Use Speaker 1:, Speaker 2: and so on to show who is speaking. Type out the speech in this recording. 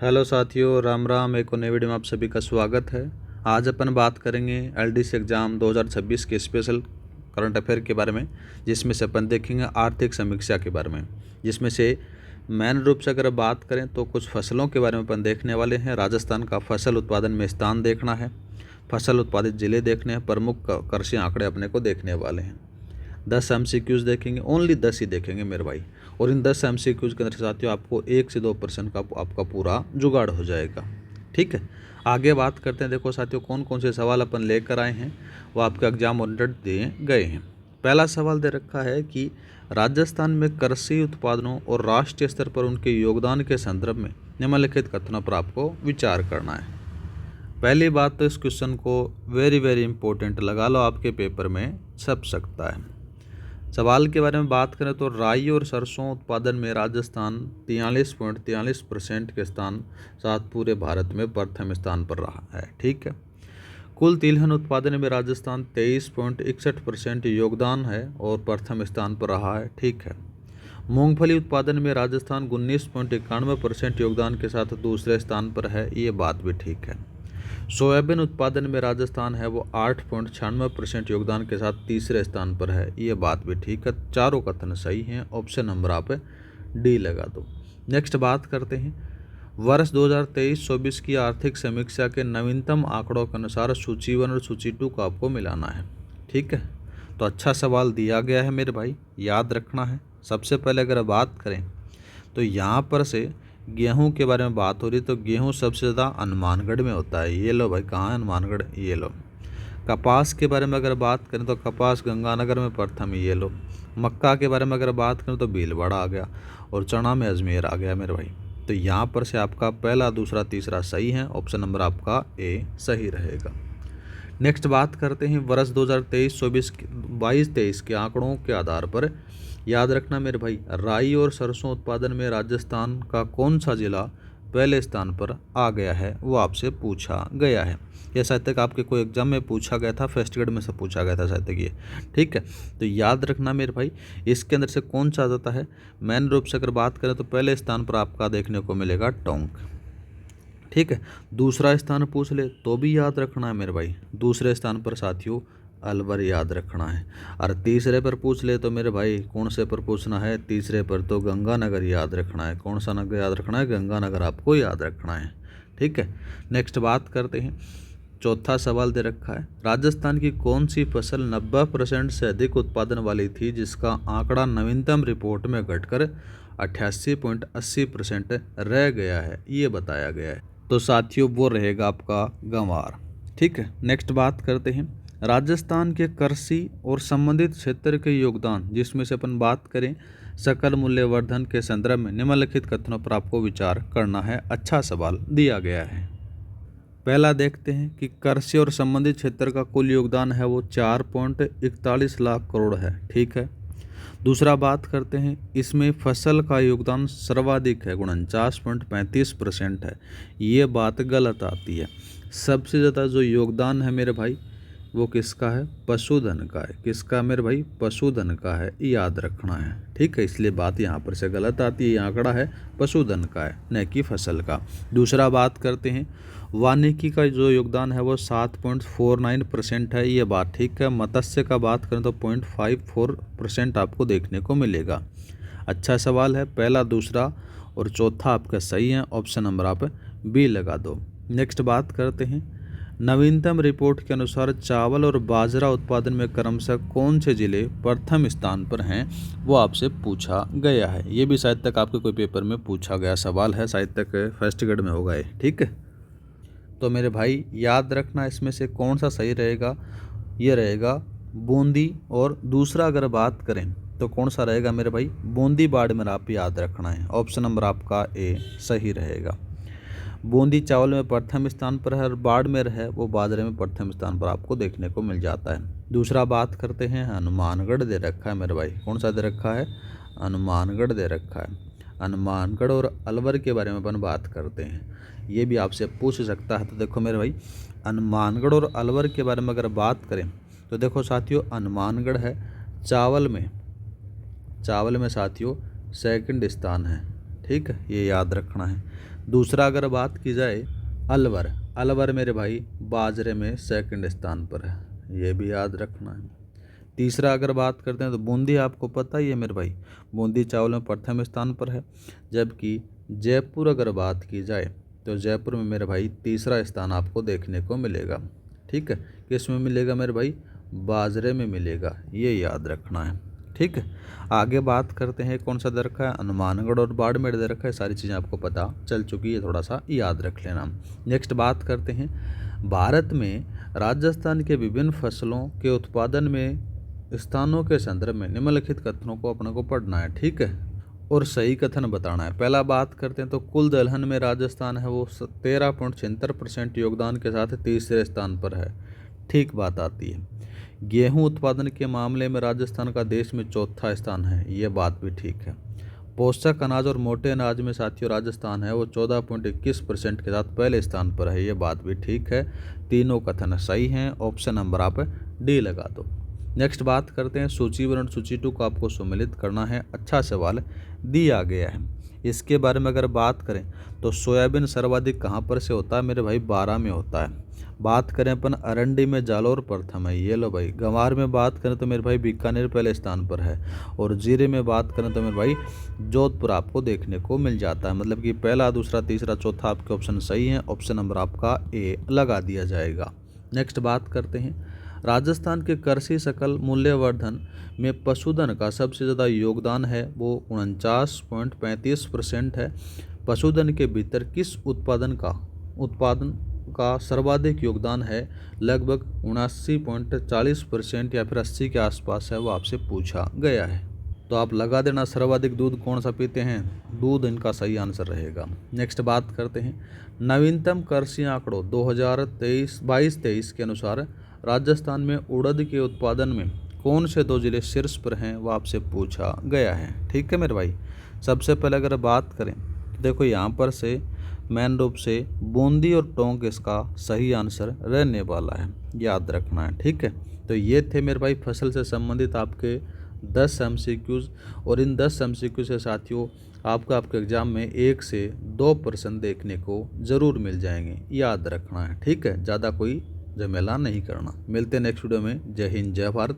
Speaker 1: Hello साथियों, राम राम। एक और नई वीडियो में आप सभी का स्वागत है। आज अपन बात करेंगे एलडीसी एग्ज़ाम 2026 के स्पेशल करंट अफेयर के बारे में, जिसमें से अपन देखेंगे आर्थिक समीक्षा के बारे में। जिसमें से मेन रूप से अगर बात करें तो कुछ फसलों के बारे में अपन देखने वाले हैं। राजस्थान का फसल उत्पादन में स्थान देखना है, फसल उत्पादित जिले देखने हैं, प्रमुख कृषि आंकड़े अपने को देखने वाले हैं। 10 MCQs देखेंगे, ओनली 10 ही देखेंगे मेरे भाई। और इन 10 MCQs के अंदर साथियों आपको 1 से 2% का आपका पूरा जुगाड़ हो जाएगा। ठीक है, आगे बात करते हैं। देखो साथियों, कौन कौन से सवाल अपन लेकर आए हैं वो आपके एग्जाम ओरिएंटेड दिए गए हैं। पहला सवाल दे रखा है कि राजस्थान में कृषि उत्पादनों और राष्ट्रीय स्तर पर उनके योगदान के संदर्भ में निम्नलिखित कथनों पर आपको विचार करना है। पहली बात तो इस क्वेश्चन को वेरी इंपॉर्टेंट लगा लो, आपके पेपर में छप सकता है। सवाल के बारे में बात करें तो राई और सरसों उत्पादन में राजस्थान 43.43% के स्थान साथ पूरे भारत में प्रथम स्थान पर रहा है। ठीक है, कुल तिलहन उत्पादन में राजस्थान 23.61% योगदान है और प्रथम स्थान पर रहा है। ठीक है, मूंगफली उत्पादन में राजस्थान 19.91% योगदान के साथ दूसरे स्थान पर है, ये बात भी ठीक है। सोयाबीन उत्पादन में राजस्थान है वो 8.96% योगदान के साथ तीसरे स्थान पर है, ये बात भी ठीक है। चारों कथन सही हैं, ऑप्शन नंबर आप डी लगा दो। नेक्स्ट बात करते हैं, वर्ष 2023-24 की आर्थिक समीक्षा के नवीनतम आंकड़ों के अनुसार सूची 1 और सूची 2 को आपको मिलाना है। ठीक है, तो अच्छा सवाल दिया गया है मेरे भाई, याद रखना है। सबसे पहले अगर बात करें तो यहाँ पर से गेहूं के बारे में बात हो रही, तो गेहूं सबसे ज़्यादा हनुमानगढ़ में होता है। ये लो भाई, कहाँ है हनुमानगढ़, ये लो। कपास के बारे में अगर बात करें तो कपास गंगानगर में प्रथम, ये लो। मक्का के बारे में अगर बात करें तो भीलवाड़ा आ गया और चना में अजमेर आ गया मेरे भाई। तो यहाँ पर से आपका पहला, दूसरा, तीसरा सही है, ऑप्शन नंबर आपका ए सही रहेगा। नेक्स्ट बात करते हैं, वर्ष 2023-24 22-23 के आंकड़ों के आधार पर याद रखना मेरे भाई, राई और सरसों उत्पादन में राजस्थान का कौन सा जिला पहले स्थान पर आ गया है, वो आपसे पूछा गया है। यह शायद तक आपके कोई एग्जाम में पूछा गया था, फर्स्ट ग्रेड में से पूछा गया था शायद तक ये। ठीक है, तो याद रखना मेरे भाई, इसके अंदर से कौन सा आ जाता है। मेन रूप से अगर बात करें तो पहले स्थान पर आपका देखने को मिलेगा टोंक। ठीक है, दूसरा स्थान पूछ ले तो भी याद रखना है मेरे भाई, दूसरे स्थान पर साथियों अलवर याद रखना है। और तीसरे पर पूछ ले तो मेरे भाई कौन से पर पूछना है, तीसरे पर तो गंगानगर याद रखना है। कौन सा नगर याद रखना है, गंगानगर आपको याद रखना है। ठीक है, नेक्स्ट बात करते हैं। चौथा सवाल दे रखा है, राजस्थान की कौन सी फसल 90% से अधिक उत्पादन वाली थी जिसका आंकड़ा नवीनतम रिपोर्ट में घटकर 88.80% रह गया है, ये बताया गया है। तो साथियों वो रहेगा आपका गंवार। ठीक है, नेक्स्ट बात करते हैं, राजस्थान के कृषि और संबंधित क्षेत्र के योगदान, जिसमें से अपन बात करें सकल मूल्यवर्धन के संदर्भ में निम्नलिखित कथनों पर आपको विचार करना है। अच्छा सवाल दिया गया है। पहला देखते हैं कि कृषि और संबंधित क्षेत्र का कुल योगदान है वो 4.41 लाख करोड़ है। ठीक है, दूसरा बात करते हैं, इसमें फसल का योगदान सर्वाधिक है, 49.35% है, ये बात गलत आती है। सबसे ज़्यादा जो योगदान है मेरे भाई वो किसका है, पशुधन का है। किसका मेरे भाई, पशुधन का है, याद रखना है। ठीक है, इसलिए बात यहाँ पर से गलत आती है, ये आंकड़ा है पशुधन का है, न कि फसल का। दूसरा बात करते हैं, वानिकी का जो योगदान है वो 7.49% है, ये बात ठीक है। मत्स्य का बात करें तो 0.54% आपको देखने को मिलेगा। अच्छा सवाल है, पहला, दूसरा और चौथा आपका सही है, ऑप्शन नंबर आप बी लगा दो। नेक्स्ट बात करते हैं, नवीनतम रिपोर्ट के अनुसार चावल और बाजरा उत्पादन में क्रमशः कौन से जिले प्रथम स्थान पर हैं, वो आपसे पूछा गया है। ये भी शायद तक आपके कोई पेपर में पूछा गया सवाल है, शायद तक फर्स्ट ग्रेड में होगा ये। ठीक है, तो मेरे भाई याद रखना इसमें से कौन सा सही रहेगा, ये रहेगा बूंदी। और दूसरा अगर बात करें तो कौन सा रहेगा मेरे भाई, बूंदी बाड़मेर आप याद रखना है, ऑप्शन नंबर आपका ए सही रहेगा। बूंदी चावल में प्रथम स्थान पर है और बाड़मेर है वो बाजरे में प्रथम स्थान पर आपको देखने को मिल जाता है। दूसरा बात करते हैं, हनुमानगढ़ दे रखा है मेरे भाई, कौन सा दे रखा है, हनुमानगढ़ दे रखा है। हनुमानगढ़ और अलवर के बारे में अपन बात करते हैं, ये भी आपसे पूछ सकता है। तो देखो मेरे भाई, हनुमानगढ़ और अलवर के बारे में अगर बात करें तो देखो साथियों, हनुमानगढ़ है चावल में साथियों सेकंड स्थान है। ठीक है, ये याद रखना है। दूसरा अगर बात की जाए अलवर, अलवर मेरे भाई बाजरे में सेकंड स्थान पर है, ये भी याद रखना है। तीसरा अगर बात करते हैं तो बूंदी, आपको पता ही है मेरे भाई, बूंदी चावल में प्रथम स्थान पर है। जबकि जयपुर अगर बात की जाए तो जयपुर में मेरे भाई तीसरा स्थान आपको देखने को मिलेगा। ठीक है, किस में मिलेगा मेरे भाई, बाजरे में मिलेगा, ये याद रखना है। ठीक है, आगे बात करते हैं कौन सा दे रखा है, हनुमानगढ़ और बाड़मेर दे रखा है, सारी चीज़ें आपको पता चल चुकी है, थोड़ा सा याद रख लेना। नेक्स्ट बात करते हैं, भारत में राजस्थान के विभिन्न फसलों के उत्पादन में स्थानों के संदर्भ में निम्नलिखित कथनों को अपने को पढ़ना है। ठीक है, और सही कथन बताना है। पहला बात करते हैं तो कुल दलहन में राजस्थान है वो 13.76% योगदान के साथ तीसरे स्थान पर है, ठीक बात आती है। गेहूं उत्पादन के मामले में राजस्थान का देश में चौथा स्थान है, ये बात भी ठीक है। पोषक अनाज और मोटे अनाज में साथियों राजस्थान है वो 14.21% के साथ पहले स्थान पर है, ये बात भी ठीक है। तीनों कथन सही हैं, ऑप्शन नंबर आप डी लगा दो। नेक्स्ट बात करते हैं, सूची 1 और सूची 2 को आपको सम्मिलित करना है, अच्छा सवाल दिया गया है। इसके बारे में अगर बात करें तो सोयाबीन सर्वाधिक कहाँ पर से होता है मेरे भाई, 12 में होता है। बात करें अपन अरंडी में जालौर प्रथम है, ये लो भाई। गंवार में बात करें तो मेरे भाई बीकानेर पहले स्थान पर है। और जीरे में बात करें तो मेरे भाई जोधपुर आपको देखने को मिल जाता है। मतलब कि पहला, दूसरा, तीसरा, चौथा आपके ऑप्शन सही है, ऑप्शन नंबर आपका ए लगा दिया जाएगा। नेक्स्ट बात करते हैं, राजस्थान के कृषि सकल मूल्यवर्धन में पशुधन का सबसे ज़्यादा योगदान है वो 49.35% है। पशुधन के भीतर किस उत्पादन का सर्वाधिक योगदान है, लगभग 79.40% या फिर 80 के आसपास है, वो आपसे पूछा गया है। तो आप लगा देना सर्वाधिक दूध कौन सा पीते हैं, दूध इनका सही आंसर रहेगा। नेक्स्ट बात करते हैं, नवीनतम कृषि आंकड़ों 2022-23 के अनुसार राजस्थान में उड़द के उत्पादन में कौन से 2 जिले शीर्ष पर हैं, वो आपसे पूछा गया है। ठीक है मेरे भाई, सबसे पहले अगर बात करें तो देखो यहाँ पर से मेन रूप से बूंदी और टोंक इसका सही आंसर रहने वाला है, याद रखना है। ठीक है, तो ये थे मेरे भाई फसल से संबंधित आपके 10 MCQs। और इन 10 MCQ से साथियों आपको आपके एग्ज़ाम में 1 से 2 प्रश्न देखने को ज़रूर मिल जाएंगे, याद रखना है। ठीक है, ज़्यादा कोई झमेला नहीं करना। मिलते हैं नेक्स्ट वीडियो में। जय हिंद, जय भारत।